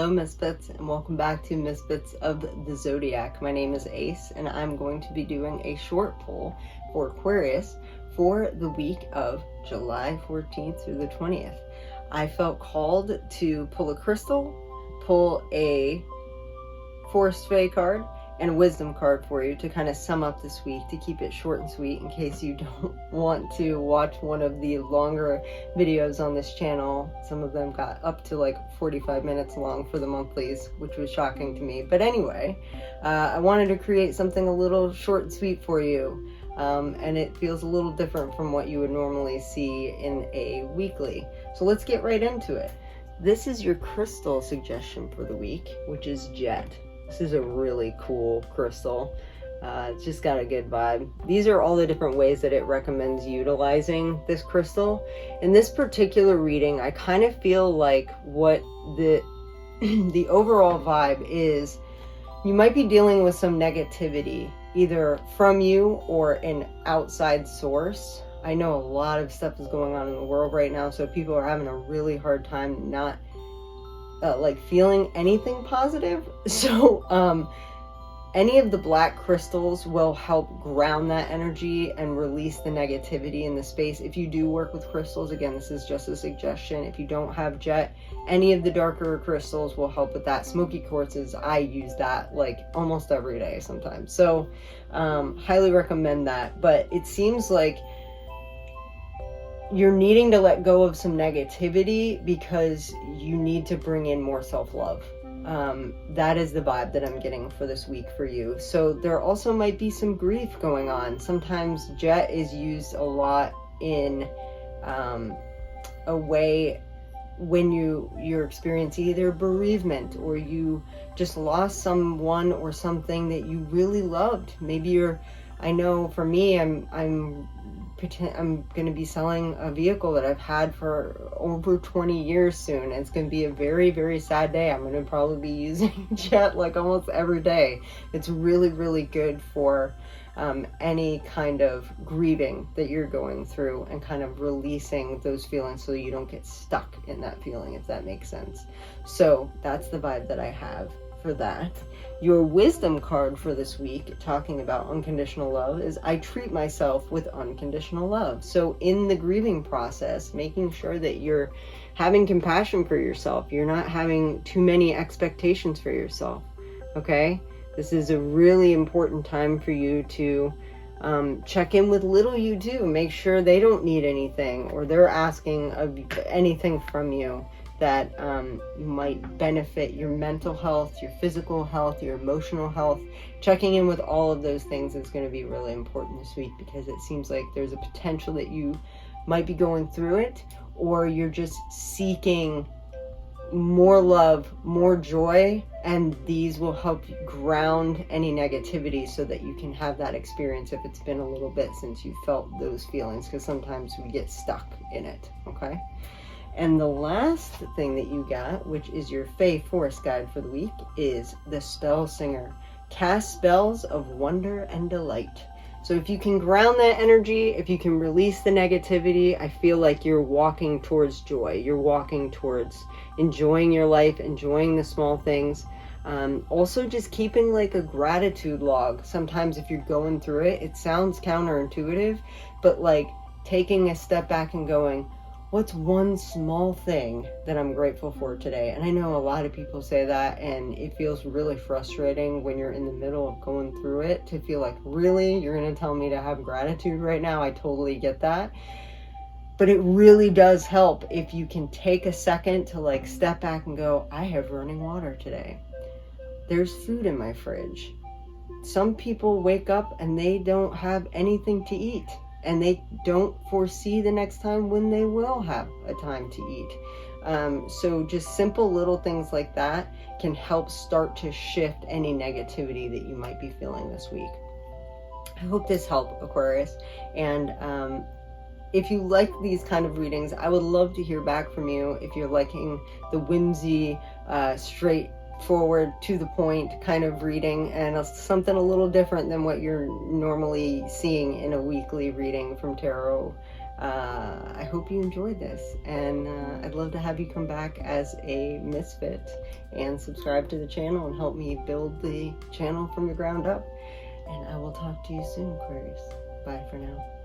Hello Misfits, and welcome back to Misfits of the Zodiac. My name is Ace, and I'm going to be doing a short pull for Aquarius for the week of July 14th through the 20th. I felt called to pull a crystal, pull a Forest Fae card, and a wisdom card for you to kind of sum up this week, to keep it short and sweet in case you don't want to watch one of the longer videos on this channel. Some of them got up to like 45 minutes long for the monthlies, which was shocking to me. But anyway, I wanted to create something a little short and sweet for you. And it feels a little different from what you would normally see in a weekly. So let's get right into it. This is your crystal suggestion for the week, which is Jet. This is a really cool crystal. It's just got a good vibe. These are all the different ways that it recommends utilizing this crystal. In this particular reading, I kind of feel like what the overall vibe is, you might be dealing with some negativity, either from you or an outside source. I know a lot of stuff is going on in the world right now, so people are having a really hard time not feeling anything positive. So any of the black crystals will help ground that energy and release the negativity in the space. If you do work with crystals, again, this is just a suggestion. If you don't have Jet, any of the darker crystals will help with that. Smoky quartzes, I use that like almost every day sometimes. So highly recommend that. But it seems like you're needing to let go of some negativity because you need to bring in more self-love. That is the vibe that I'm getting for this week for you. So there also might be some grief going on. Sometimes Jet is used a lot in a way when you're experiencing either bereavement or you just lost someone or something that you really loved. Maybe I know for me, I'm going to be selling a vehicle that I've had for over 20 years soon. It's going to be a very, very sad day. I'm going to probably be using Jet like almost every day. It's really, really good for any kind of grieving that you're going through and kind of releasing those feelings so you don't get stuck in that feeling, if that makes sense. So that's the vibe that I have for that. Your wisdom card for this week, talking about unconditional love, is I treat myself with unconditional love. So in the grieving process, making sure that you're having compassion for yourself. You're not having too many expectations for yourself. Okay? This is a really important time for you to check in with little you too. Make sure they don't need anything or they're asking of anything from you that might benefit your mental health, your physical health, your emotional health. Checking in with all of those things is going to be really important this week because it seems like there's a potential that you might be going through it, or you're just seeking more love, more joy, and these will help you ground any negativity so that you can have that experience if it's been a little bit since you felt those feelings, because sometimes we get stuck in it, okay? And the last thing that you got, which is your Fae Forest guide for the week, is the Spell Singer. Cast spells of wonder and delight. So if you can ground that energy, if you can release the negativity, I feel like you're walking towards joy. You're walking towards enjoying your life, enjoying the small things. Also just keeping like a gratitude log. Sometimes if you're going through it, it sounds counterintuitive, but like taking a step back and going, what's one small thing that I'm grateful for today? And I know a lot of people say that, and it feels really frustrating when you're in the middle of going through it to feel like, really? You're going to tell me to have gratitude right now? I totally get that. But it really does help if you can take a second to like step back and go, I have running water today. There's food in my fridge. Some people wake up and they don't have anything to eat, and they don't foresee the next time when they will have a time to eat. So just simple little things like that can help start to shift any negativity that you might be feeling this week. I hope this helped, Aquarius. And if you like these kind of readings, I would love to hear back from you. If you're liking the whimsy, straightforward, to the point kind of reading, and something a little different than what you're normally seeing in a weekly reading from tarot I hope you enjoyed this, and I'd love to have you come back as a misfit and subscribe to the channel and help me build the channel from the ground up. And I will talk to you soon, Aquarius. Bye for now.